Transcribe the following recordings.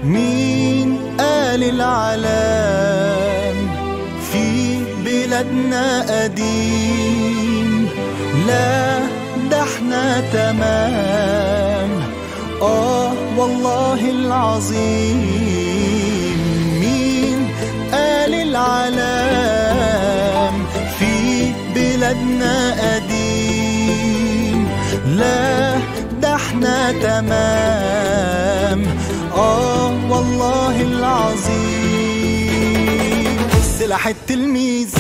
مين قال العلام في بلادنا قديم؟ لا ده احنا تمام، والله العظيم. مين قال العلام في بلادنا قديم؟ لا ده احنا تمام، والله العظيم. سلاح التلميذ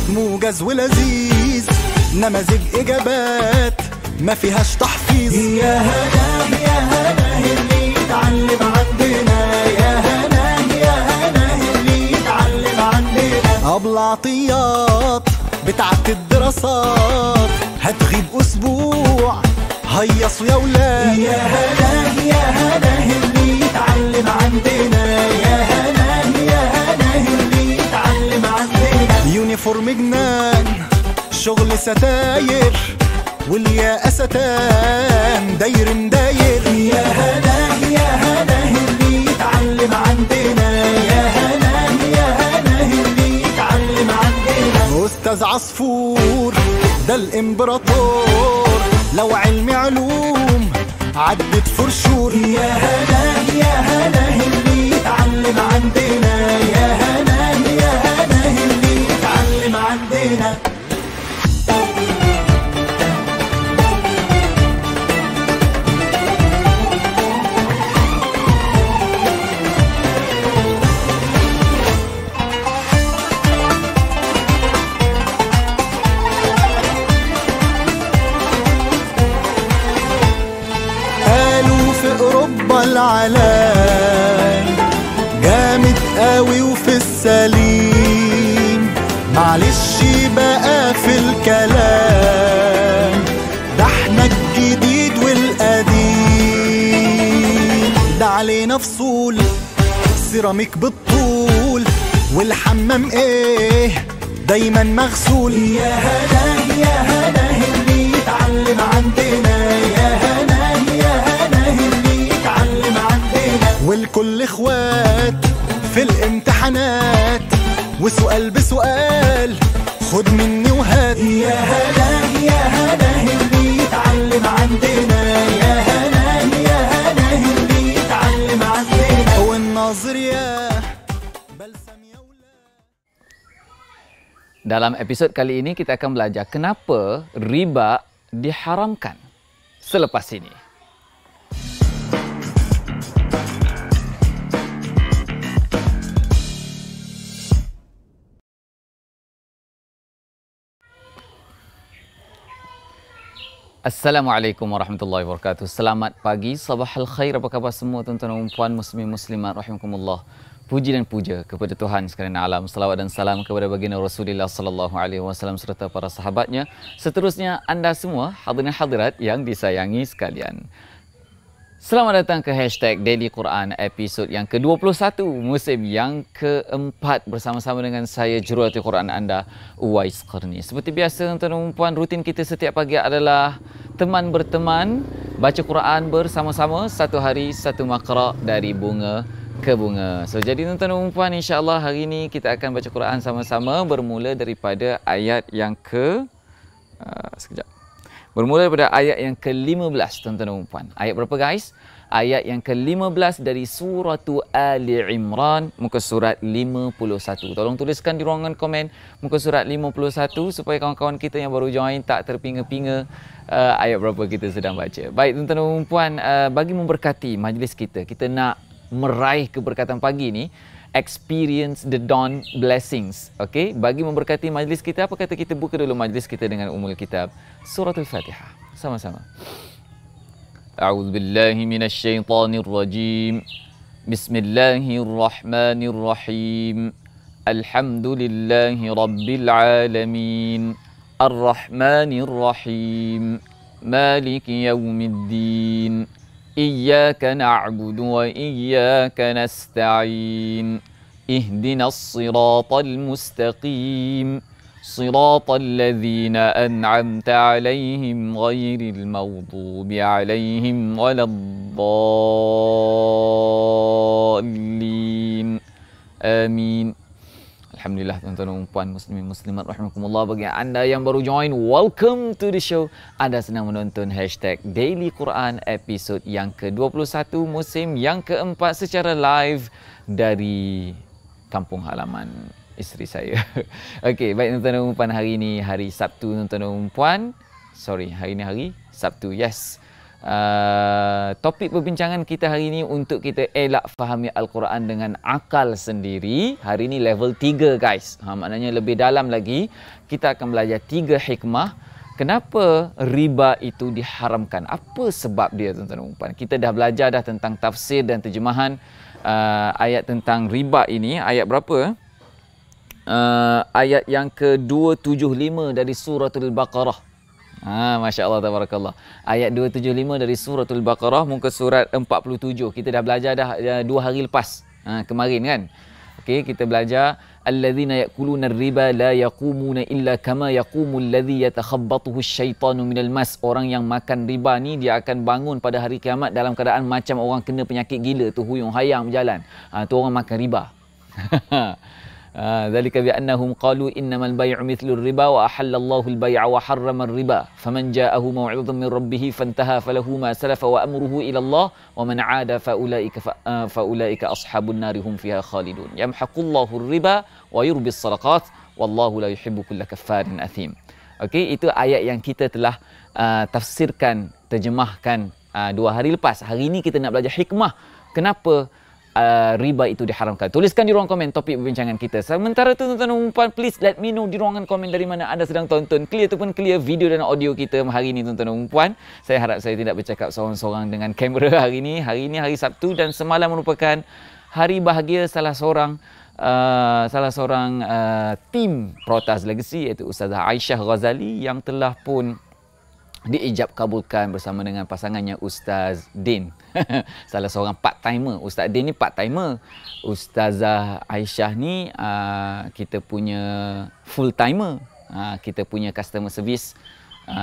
موجز ولذيذ، نماذج إجابات ما فيهاش تحفيظ. يا هناه يا هناه اللي يتعلم عندنا، يا هناه يا هناه اللي يتعلم عندنا. أبلة عطيات بتاعت الدراسات هتغيب أسبوع، هيصوا يا ولاد. يا هناه يا هناه اللي يتعلم عندنا، يا هناه يا هناه اللي يتعلم عندنا. يونيفورم جنان شغل ستاير، والياقة ستان داير مداير. يا هناه يا هناه اللي يتعلم عندنا، يا هناه يا هناه اللي يتعلم عندنا. أستاذ عصفور ده الإمبراطور، لو علمي علوم عدت فرشور. يا هناه يا هناه اللي يتعلم عندنا، يا هناه يا هناه اللي يتعلم عندنا. العلام جامد قوي وفي السليم، معلش بقى في الكلام، ده احنا الجديد والقديم. ده علينا فصول سيراميك بالطول، والحمام ايه دايما مغسول. يا هناه يا هناه اللي يتعلم عندنا، يا هناه يا هناه اللي يتعلم عندنا. والكل اخوات في الامتحانات، وسؤال بسؤال خد مني وهات. يا هناه يا هناه اللي يتعلم عندنا، يا هناه يا هناه اللي يتعلم عندنا. والناظر يا بلسم يا ولاد. Dalam episod kali ini kita akan belajar kenapa riba diharamkan. Selepas ini. Assalamualaikum warahmatullahi wabarakatuh. Selamat pagi, sabah al-khair. Apa khabar semua tuan-tuan dan puan muslimin muslimat rahimakumullah. Puji dan puja kepada Tuhan sekalian alam. Salawat dan salam kepada baginda Rasulullah sallallahu alaihi wasallam serta para sahabatnya. Seterusnya anda semua hadirin hadirat yang disayangi sekalian. Selamat datang ke hashtag Daily Quran episod yang ke-21 musim yang keempat bersama-sama dengan saya Jurulatih Quran anda Uwais Qarni. Seperti biasa tuan-tuan dan puan, rutin kita setiap pagi adalah teman berteman, baca Quran bersama-sama, satu hari satu makra dari bunga ke bunga. So jadi tuan-tuan dan puan, insya-Allah hari ini kita akan baca Quran sama-sama bermula daripada ayat yang Bermula daripada ayat yang ke-15 tuan-tuan dan puan. Ayat berapa guys? Ayat yang ke-15 dari surah Ali Imran, muka surat 51. Tolong tuliskan di ruangan komen muka surat 51 supaya kawan-kawan kita yang baru join tak terpinga-pinga ayat berapa kita sedang baca. Baik tuan-tuan dan puan, bagi memberkati majlis kita, kita nak meraih keberkatan pagi ni, experience the dawn blessings. Okey, bagi memberkati majlis kita, apa kata kita buka dulu majlis kita dengan Ummul Kitab Suratul Fatihah. Sama-sama. A'udzu billahi minasy syaithanir rajim. Bismillahirrahmanirrahim. Alhamdulillahi rabbil alamin. Arrahmanir rahim. Maliki yaumiddin. إياك نعبد وإياك نستعين اهدنا الصراط المستقيم صراط الذين أنعمت عليهم غير المغضوب عليهم ولا الضالين آمين. Alhamdulillah tuan-tuan dan puan muslimin muslimat rahimakumullah, bagi anda yang baru join, welcome to the show. Anda sedang menonton hashtag Daily Quran episod yang ke-21 musim yang keempat secara live dari kampung halaman isteri saya. Okey, baik tuan-tuan dan puan, hari ini hari Sabtu tuan-tuan dan puan. Hari ini hari Sabtu. Yes. Topik perbincangan kita hari ini untuk kita elak fahami Al-Quran dengan akal sendiri. Hari ini level 3 guys. Maknanya lebih dalam lagi. Kita akan belajar 3 hikmah kenapa riba itu diharamkan. Apa sebab dia tuan-tuan dan puan. Kita dah belajar dah tentang tafsir dan terjemahan ayat tentang riba ini. Ayat berapa? Ayat yang ke-275 dari suratul Baqarah. Masya Allah, tabarakallah. Ayat 275 dari suratul Baqarah, muka surat 47. Kita dah belajar dah 2 hari lepas. Kemarin kan. Okey, kita belajar alladzina ya'kuluna ar-riba la yaqumuna illa kama yaqumu alladhi yatakhabbathu asy-syaitanu minal mas. Orang yang makan riba ni dia akan bangun pada hari kiamat dalam keadaan macam orang kena penyakit gila tu, huyung hayang berjalan. Tu orang makan riba. ذلك بأنهم قالوا إنما البيع مثل الربا وأحل الله البيع وحرم الربا فمن جاءه موعظة من ربه فانتهى فله ما سلف وأمره إلى الله ومن عاد فأولئك أصحاب النار هم فيها خالدون يمحق الله الربا ويربي الصدقات والله لا يحب كل كفار أثيم. Okey, itu ayat yang kita telah tafsirkan, terjemahkan 2 hari lepas. Hari ini kita nak belajar hikmah kenapa riba itu diharamkan. Tuliskan di ruang komen topik perbincangan kita. Sementara tu tuan-tuan dan puan, please let me know di ruangan komen dari mana anda sedang tonton. Clear ataupun clear video dan audio kita hari ini tuan-tuan dan puan. Saya harap saya tidak bercakap seorang-seorang dengan kamera hari ini. Hari ini hari Sabtu dan semalam merupakan hari bahagia salah seorang tim Protas Legacy, iaitu Ustazah Aisyah Ghazali yang telah pun diijab kabulkan bersama dengan pasangannya Ustaz Din. Salah seorang part-timer. Ustaz Din ni part-timer. Ustazah Aisyah ni kita punya full-timer. Kita punya customer service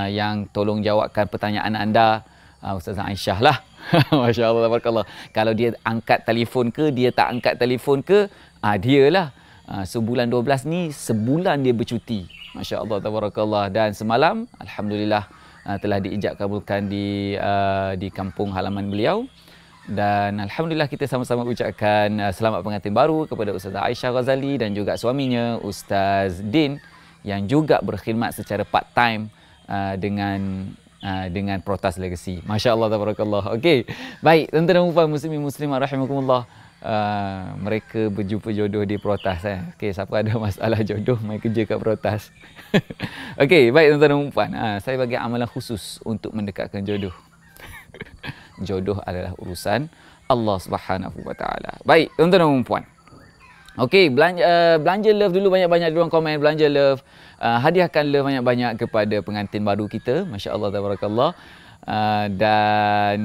yang tolong jawabkan pertanyaan anda. Ustazah Aisyah lah. Masya Allah, tabarakallah. Kalau dia angkat telefon ke, dia tak angkat telefon ke, dia lah. Sebulan 12 ni, sebulan dia bercuti. Masya Allah, tabarakallah. Dan semalam, alhamdulillah, telah diijab kabulkan di kampung halaman beliau. Dan alhamdulillah kita sama-sama ucapkan selamat pengantin baru kepada Ustazah Aisyah Ghazali dan juga suaminya Ustaz Din yang juga berkhidmat secara part-time dengan Protas Legacy. Masya Allah, tabarakallah. Okey, baik tuan-tuan dan puan muslimin muslimat rahimakumullah. Mereka berjumpa jodoh di Protas. Okey, siapa ada masalah jodoh, main kerja kat Protas. Okey, baik tuan-tuan dan puan. Saya bagi amalan khusus untuk mendekatkan jodoh. Jodoh adalah urusan Allah Subhanahu Wa Taala. Baik tuan-tuan dan puan. Okey, belanja love dulu banyak-banyak di ruang komen. Belanja love. Hadiahkan love banyak-banyak kepada pengantin baru kita. Masya Allah, tabarakallah. Dan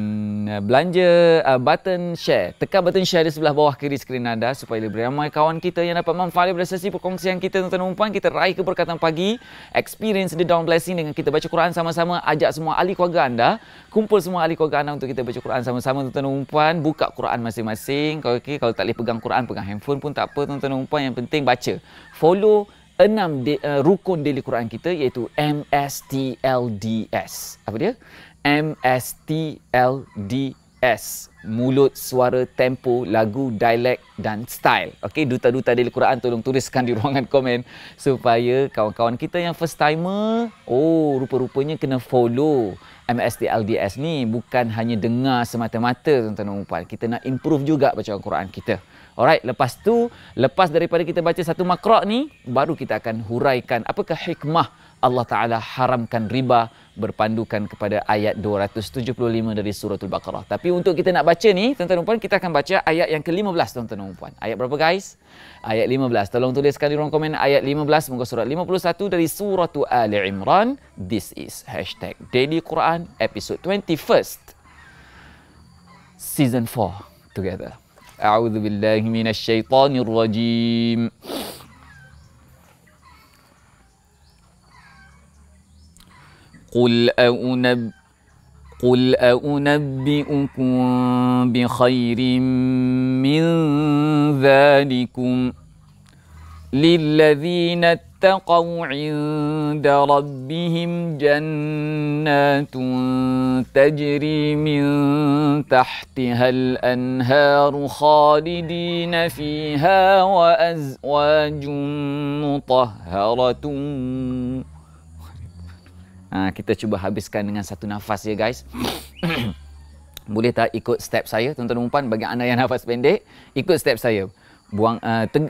belanja button share. Tekan button share di sebelah bawah kiri skrin anda supaya lebih ramai kawan kita yang dapat manfaat daripada sesi perkongsian kita tuan-tuan dan puan. Kita raih keberkatan pagi, experience the dawn blessing dengan kita baca Quran sama-sama. Ajak semua ahli keluarga anda, kumpul semua ahli keluarga anda untuk kita baca Quran sama-sama tuan-tuan dan puan. Buka Quran masing-masing. Kalau tak boleh pegang Quran, pegang handphone pun tak apa tuan-tuan dan puan. Yang penting baca. Follow 6 rukun daily Quran kita, iaitu MSTLDS. Apa dia? MSTLDS. Mulut, suara, tempo, lagu, dialek dan style. Okey, duta-duta daily Quran tolong tuliskan di ruangan komen supaya kawan-kawan kita yang first timer, rupa-rupanya kena follow MSTLDS ni, bukan hanya dengar semata-mata tuan-tuan dan puan. Kita nak improve juga bacaan Quran kita. Alright, lepas daripada kita baca satu makra' ni, baru kita akan huraikan apakah hikmah Allah Ta'ala haramkan riba berpandukan kepada ayat 275 dari suratul Baqarah. Tapi untuk kita nak baca ni, tuan-tuan dan puan, kita akan baca ayat yang ke-15 tuan-tuan dan puan. Ayat berapa guys? Ayat 15. Tolong tuliskan di ruang komen ayat 15 muka surat 51 dari surah Ali Imran. This is hashtag Daily Quran episode 21st season 4 together. A'udzu billahi minasyaitonir rajim. قل أنبئكم بخير من ذلكم للذين اتقوا عند ربهم جنات تجري من تحتها الأنهار خالدين فيها وأزواج مطهرة. Kita cuba habiskan dengan satu nafas ya guys. Boleh tak ikut step saya tuan-tuan dan puan? Bagi anda yang nafas pendek, ikut step saya.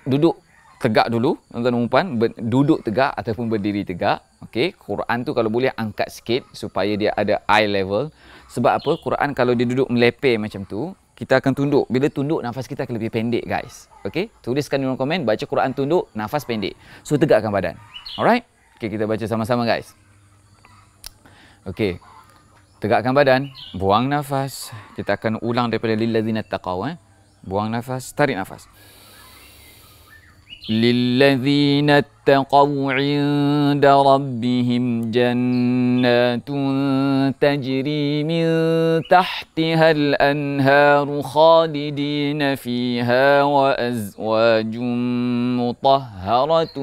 Duduk tegak dulu tuan-tuan dan puan, duduk tegak ataupun berdiri tegak. Okey, Quran tu kalau boleh angkat sikit supaya dia ada eye level. Sebab apa? Quran kalau dia duduk melepeh macam tu, kita akan tunduk. Bila tunduk, nafas kita akan lebih pendek guys. Okey, tuliskan di kolom komen, baca Quran tunduk, nafas pendek. So tegakkan badan. Alright? Okey, kita baca sama-sama guys. Okey. Tegakkan badan, buang nafas. Kita akan ulang daripada lillazina taqaw. Buang nafas, tarik nafas. للذين اتقوا عند ربهم جنات تجري من تحتها الأنهار خالدين فيها وأزواج مطهرة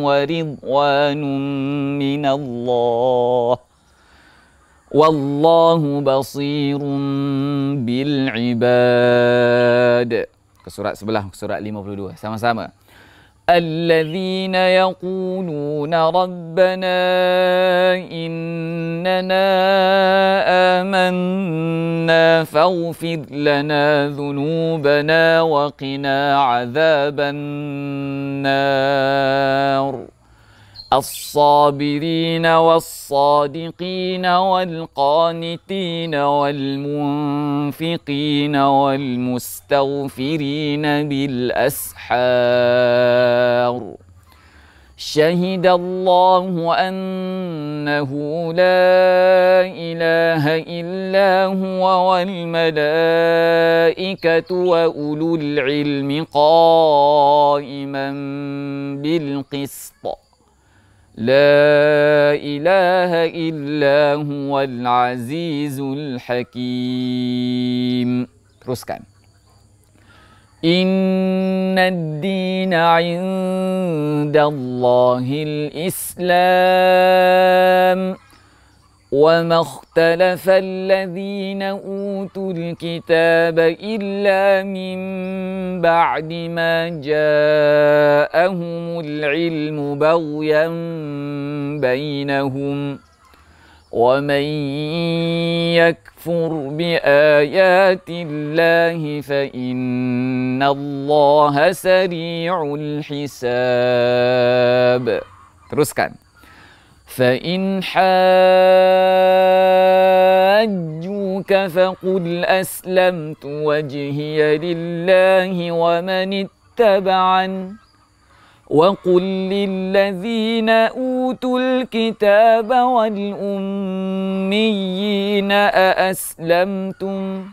ورضوان من الله والله بصير بالعباد. Ke surat sebelah, surat 52. Sama-sama. الذين يقولون ربنا إننا آمنا فاغفر لنا ذنوبنا وقنا عذاب النار الصابرين والصادقين والقانتين والمنفقين والمستغفرين بالأسحار شهد الله أنه لا إله إلا هو والملائكة وأولو العلم قائما بالقسط لا إله إلا هو العزيز الحكيم. Teruskan. إن الدين عند الله الإسلام وما اختلف الذين أوتوا الكتاب إلا من بعد ما جاءهم العلم بغيا بينهم ومن يكفر بآيات الله فإن الله سريع الحساب. Teruskan. فإن حاجوك فقل أسلمت وجهي لله ومن اتبعني وقل للذين أوتوا الكتاب والأميين أأسلمتم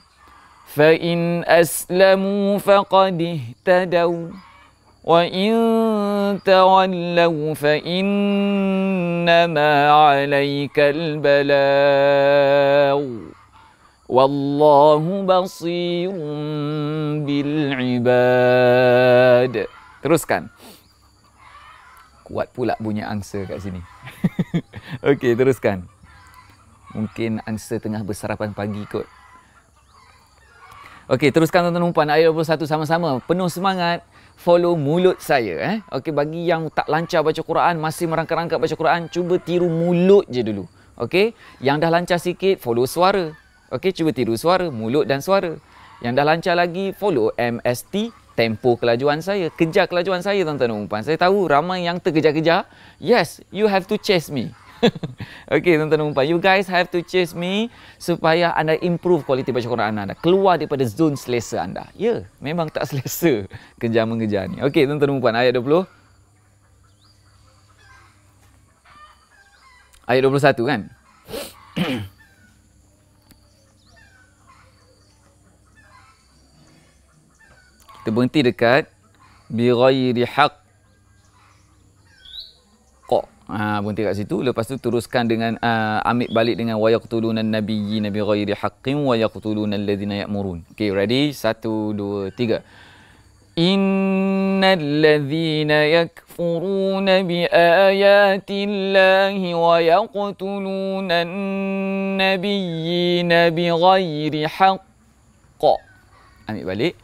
فإن أسلموا فقد اهتدوا وإن تولوا فإنما عليك البلاغ والله بصير بالعباد. Teruskan. Kuat pula bunyi angsa kat sini. Okey, teruskan. Mungkin angsa tengah bersarapan pagi kot. Okey, teruskan tuan-tuan dan puan. Ayat 21 sama-sama. Penuh semangat. Follow mulut saya. Okey, bagi yang tak lancar baca Quran, masih merangkak-rangkak baca Quran, cuba tiru mulut je dulu. Okey, yang dah lancar sikit, follow suara. Okey, cuba tiru suara, mulut dan suara. Yang dah lancar lagi, follow MST, tempo kelajuan saya. Kejar kelajuan saya tuan-tuan dan puan. Saya tahu ramai yang terkejar-kejar. Yes, you have to chase me. Okey tuan-tuan dan puan, you guys have to chase me supaya anda improve kualiti baca Quran anda, keluar daripada zon selesa anda. Ya, memang tak selesa kejar mengejar ni. Okey tuan-tuan dan puan, ayat 20. Ayat 21 kan? Kita berhenti dekat bi ghairi haqq. Berhenti kat situ. Lepas tu teruskan dengan ambil balik dengan wa yaqtuluna an-nabiyina bighairi haqqin wa yaqtuluna alladhina ya'murun. Okay, ready? 1 2 3. Innal ladzina yakfuruna bi ayatillahi wa yaqtuluna an-nabiyyina bighairi haqq. Ambil balik.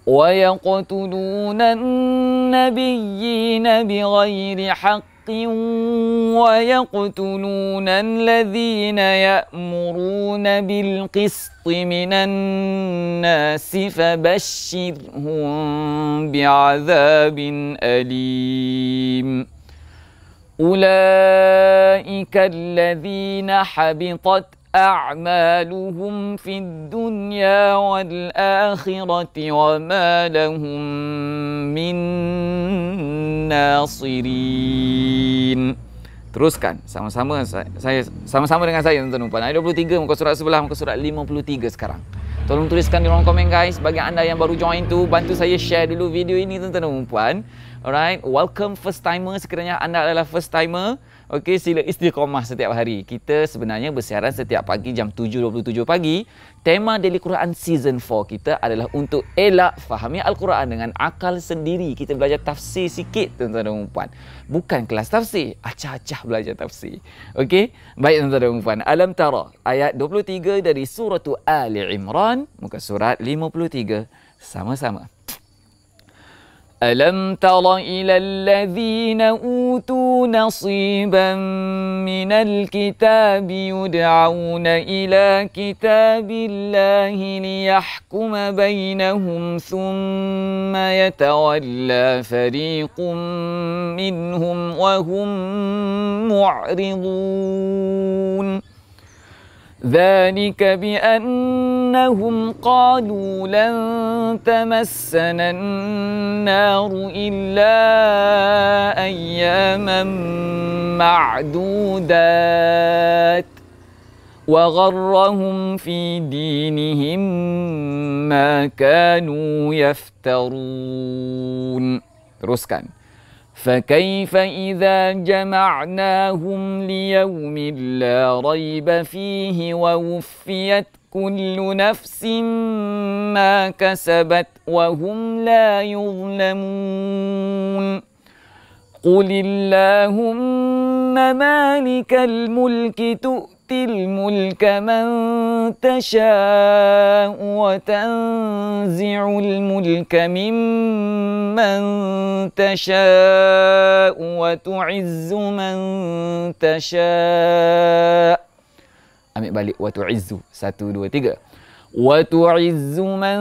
Wa yaqtuluna an-nabiyyina bighairi haqq ويقتلون الذين يأمرون بالقسط من الناس فبشرهم بعذاب أليم أولئك الذين حبطت أعمالهم في الدنيا والآخرة وما لهم من nasirin. Teruskan sama-sama sama-sama dengan saya tuan-tuan dan puan. Ayat 23 muka surat sebelah, muka surat 53 sekarang. Tolong tuliskan di ruang komen guys. Bagi anda yang baru join tu, bantu saya share dulu video ini tuan-tuan dan puan. Alright, welcome first timer. Sekiranya anda adalah first timer, okey, sila istiqamah setiap hari. Kita sebenarnya bersiaran setiap pagi jam 7.27 pagi. Tema Daily Quran Season 4 kita adalah untuk elak fahami Al-Quran dengan akal sendiri. Kita belajar tafsir sikit tuan-tuan dan puan. Bukan kelas tafsir, acah-acah belajar tafsir. Okey, baik tuan-tuan dan puan. Alam tara ayat 23 dari surah Ali Imran, muka surat 53. Sama-sama. ألم تر إلى الذين أوتوا نصيبا من الكتاب يدعون إلى كتاب الله ليحكم بينهم ثم يتولى فريق منهم وهم معرضون ذلك بأنهم قالوا لن تمسنا النار إلا أياما معدودات وغرهم في دينهم ما كانوا يفترون. Teruskan. فكيف إذا جمعناهم ليوم لا ريب فيه ووفيت كل نفس ما كسبت وهم لا يظلمون قل اللهم مالك الملك تؤتي الملك من تشاء وتنزع الملك ممن تشاء وتعز من تشاء. Ambil balik وتعز 1 2 3. وتعز من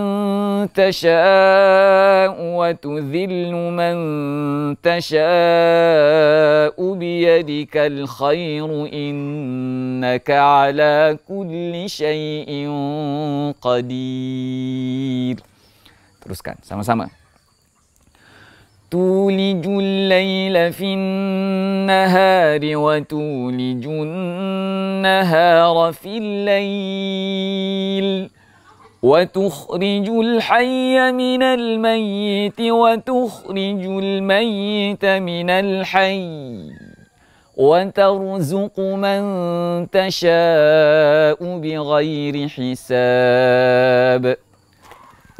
تشاء وتذل من تشاء بيدك الخير إنك على كل شيء قدير. Teruskan sama-sama. تولج الليل في النهار وتولج النهار في الليل وتخرج الحي من الميت وتخرج الميت من الحي وترزق من تشاء بغير حساب.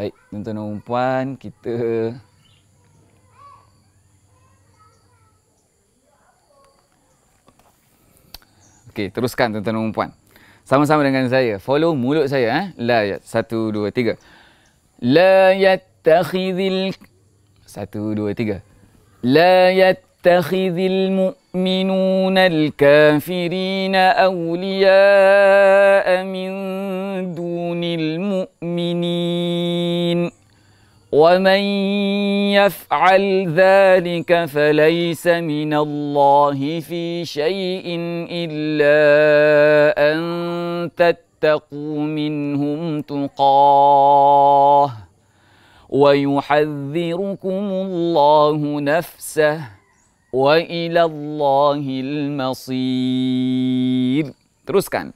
Baik, tuan-tuan dan puan, kita okey, teruskan tuan-tuan dan puan. Sama-sama dengan saya. Follow mulut saya. La ya. 1 2 3. La yattakhidhil 1 2 3. La yattakhidhil mu'minuna al-kafirina awliya'a min dunil mu'minin. ومن يفعل ذلك فليس من الله في شيء إلا أن تتقوا منهم تقاه ويحذركم الله نفسه وإلى الله المصير. Teruskan.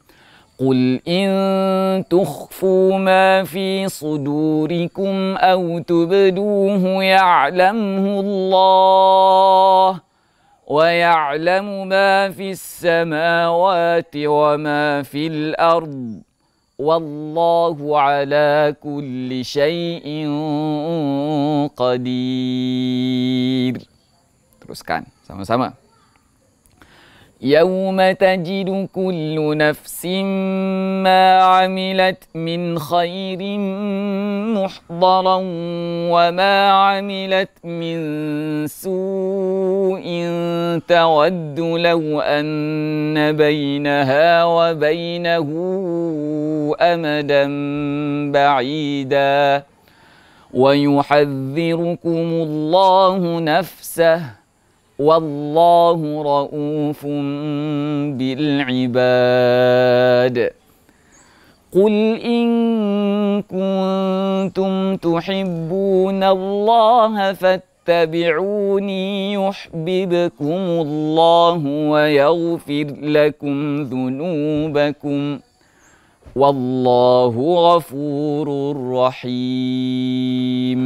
قل إن تخفوا ما في صدوركم أو تبدوه يعلمه الله ويعلم ما في السماوات وما في الأرض والله على كل شيء قدير. Teruskan sama-sama. يوم تجد كل نفس ما عملت من خير محضرا وما عملت من سوء تود لو أن بينها وبينه أمدا بعيدا ويحذركم الله نفسه والله رؤوف بالعباد قل إن كنتم تحبون الله فاتبعوني يحببكم الله ويغفر لكم ذنوبكم والله غفور رحيم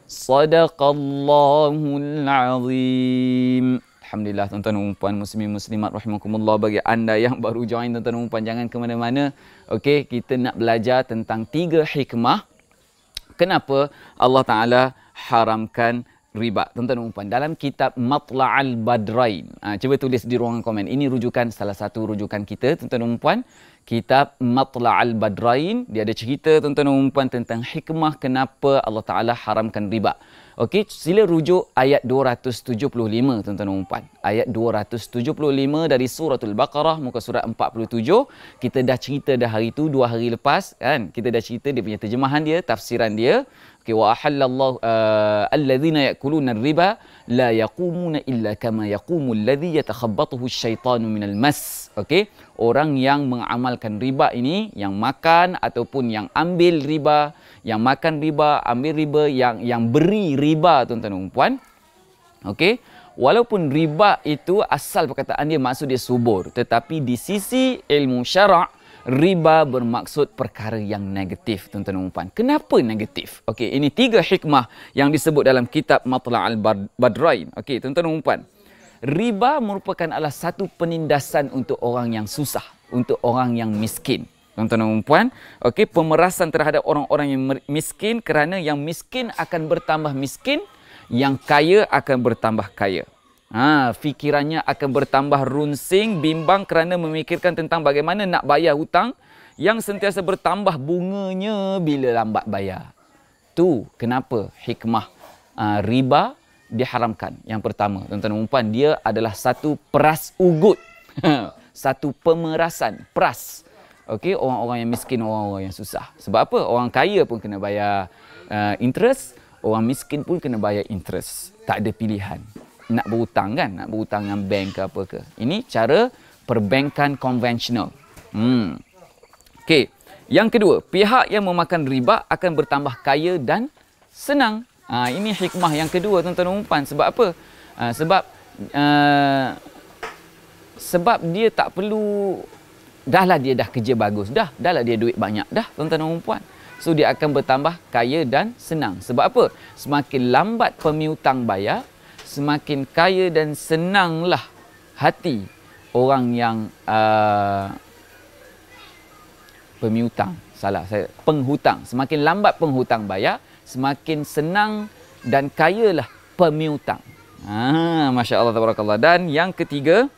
Sadaqallahul Azim. Alhamdulillah tuan-tuan dan puan muslimin muslimat rahimakumullah, bagi anda yang baru join tuan-tuan dan puan jangan ke mana-mana. Okey, kita nak belajar tentang 3 hikmah kenapa Allah Taala haramkan riba. Tuan-tuan dan puan, dalam kitab Matla'al Badrain. Cuba tulis di ruangan komen. Ini rujukan, salah satu rujukan kita tuan-tuan dan puan. Kitab Matla'al Badrain, dia ada cerita tuan-tuan dan puan tentang hikmah kenapa Allah Taala haramkan riba. Okey, sila rujuk ayat 275 tuan-tuan dan puan. Ayat 275 dari suratul Baqarah muka surat 47. Kita dah cerita dah hari tu, 2 hari lepas kan. Kita dah cerita dia punya terjemahan dia, tafsiran dia. Okey, wa ahallallahu alladhina ya'kuluna ar-riba la yaqumuna illa kama yaqumu alladhi yatakhabbathu asy-syaitanu minal mas. Okey, orang yang mengamalkan riba ini, yang makan ataupun yang ambil riba, yang makan riba, ambil riba, yang beri riba tuan-tuan dan puan. Okey, walaupun riba itu asal perkataan dia maksud dia subur, tetapi di sisi ilmu syarak riba bermaksud perkara yang negatif tuan-tuan dan puan. Kenapa negatif? Okey, ini 3 hikmah yang disebut dalam kitab Matla'al Badrain. Okey, tuan-tuan dan puan. Riba merupakan adalah satu penindasan untuk orang yang susah, untuk orang yang miskin. Tuan-tuan dan puan, okey, pemerasan terhadap orang-orang yang miskin, kerana yang miskin akan bertambah miskin, yang kaya akan bertambah kaya. Fikirannya akan bertambah runsing, bimbang kerana memikirkan tentang bagaimana nak bayar hutang yang sentiasa bertambah bunganya bila lambat bayar. Tu kenapa hikmah riba diharamkan. Yang pertama, tuan-tuan dan puan, dia adalah satu peras ugut. Satu pemerasan, peras. Okey, orang-orang yang miskin, orang-orang yang susah. Sebab apa? Orang kaya pun kena bayar interest, orang miskin pun kena bayar interest. Tak ada pilihan. Nak berhutang kan? Nak berhutang dengan bank ke apa ke. Ini cara perbankan konvensional. Okey. Yang kedua, pihak yang memakan riba akan bertambah kaya dan senang. Ini hikmah yang kedua tuan-tuan dan puan. Sebab apa? Sebab dia tak perlu, dahlah dia dah kerja bagus, dahlah dia duit banyak dah tuan-tuan dan puan. So dia akan bertambah kaya dan senang. Sebab apa? Semakin lambat pemiutang bayar, semakin kaya dan senanglah hati orang yang penghutang. Semakin lambat penghutang bayar, semakin senang dan kayalah pemiutang. Masya Allah, tabarakallah. Dan yang ketiga,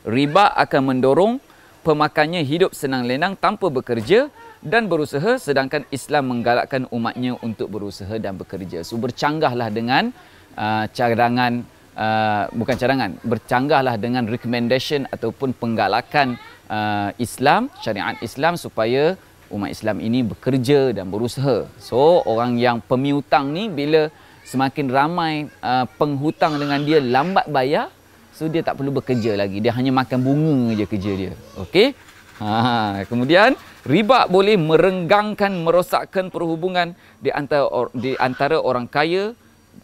riba akan mendorong pemakannya hidup senang lenang tanpa bekerja dan berusaha, sedangkan Islam menggalakkan umatnya untuk berusaha dan bekerja. So bercanggahlah dengan bercanggahlah dengan recommendation ataupun penggalakan Islam, syariat Islam, supaya umat Islam ini bekerja dan berusaha. So orang yang pemiutang ni, bila semakin ramai penghutang dengan dia lambat bayar, so dia tak perlu bekerja lagi, dia hanya makan bunga je kerja dia. Okey. Kemudian riba boleh merenggangkan, merosakkan perhubungan di antara orang kaya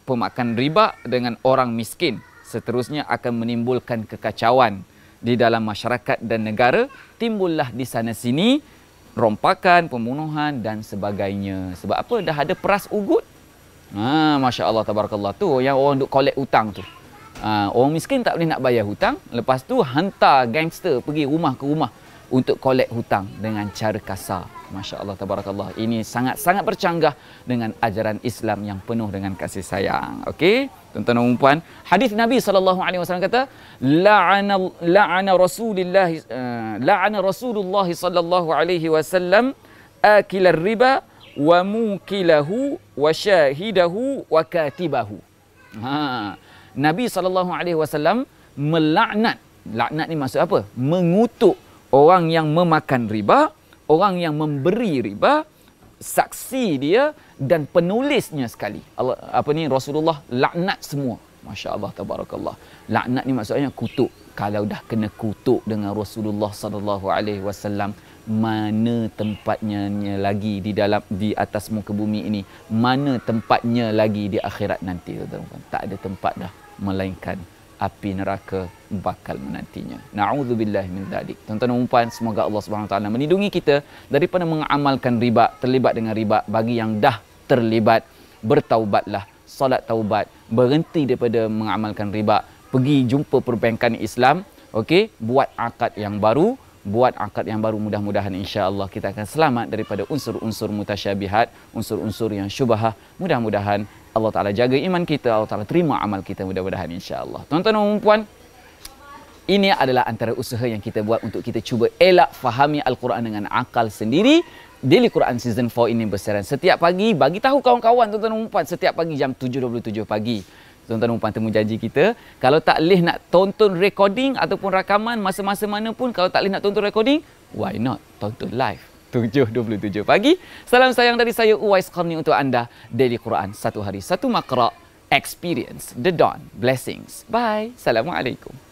pemakan riba dengan orang miskin. Seterusnya akan menimbulkan kekacauan di dalam masyarakat dan negara. Timbullah di sana sini rompakan, pembunuhan dan sebagainya. Sebab apa? Dah ada peras ugut. Masya Allah, tabarakallah. Tu yang orang duk collect hutang tu. Orang miskin tak boleh nak bayar hutang. Lepas tu hantar gangster pergi rumah ke rumah untuk collect hutang dengan cara kasar. Masya Allah, tabarakallah. Ini sangat-sangat bercanggah dengan ajaran Islam yang penuh dengan kasih sayang. Okey, tuan-tuan dan puan, hadis Nabi SAW kata, la'ana Rasulullah sallallahu alaihi wasallam akilar riba wa mukilahu wa syahidahu wa katibahu. Nabi SAW melaknat. Laknat ni maksud apa? Mengutuk orang yang memakan riba, orang yang memberi riba, saksi dia dan penulisnya sekali. Rasulullah laknat semua. Masya Allah, tabarakallah. Laknat ni maksudnya kutuk. Kalau dah kena kutuk dengan Rasulullah sallallahu alaihi wasallam, mana tempatnya lagi di atas muka bumi ini? Mana tempatnya lagi di akhirat nanti, tuan-tuan? Tak ada tempat dah melainkan api neraka bakal menantinya. Na'udzubillahi min dzalik. Tuan-tuan dan puan, semoga Allah Subhanahu Wa Taala melindungi kita daripada mengamalkan riba, terlibat dengan riba. Bagi yang dah terlibat, bertaubatlah, solat taubat, berhenti daripada mengamalkan riba, pergi jumpa perbankan Islam, okey, buat akad yang baru. Mudah-mudahan insya-Allah kita akan selamat daripada unsur-unsur mutasyabihat, unsur-unsur yang syubhah. Mudah-mudahan Allah Ta'ala jaga iman kita, Allah Ta'ala terima amal kita, mudah-mudahan insya-Allah. Tuan-tuan dan puan, ini adalah antara usaha yang kita buat untuk kita cuba elak fahami Al-Quran dengan akal sendiri. Daily Quran Season 4 ini bersiaran setiap pagi. Bagi tahu kawan-kawan, tuan-tuan dan puan, setiap pagi jam 7.27 pagi. Tuan-tuan dan puan, temu janji kita. Kalau tak boleh nak tonton recording ataupun rakaman masa-masa mana pun, kalau tak boleh nak tonton recording, why not tonton live 7.27 pagi. Salam sayang dari saya, Uwais Qarni, untuk anda. Daily Quran, satu hari satu makra. Experience the dawn. Blessings. Bye. Assalamualaikum.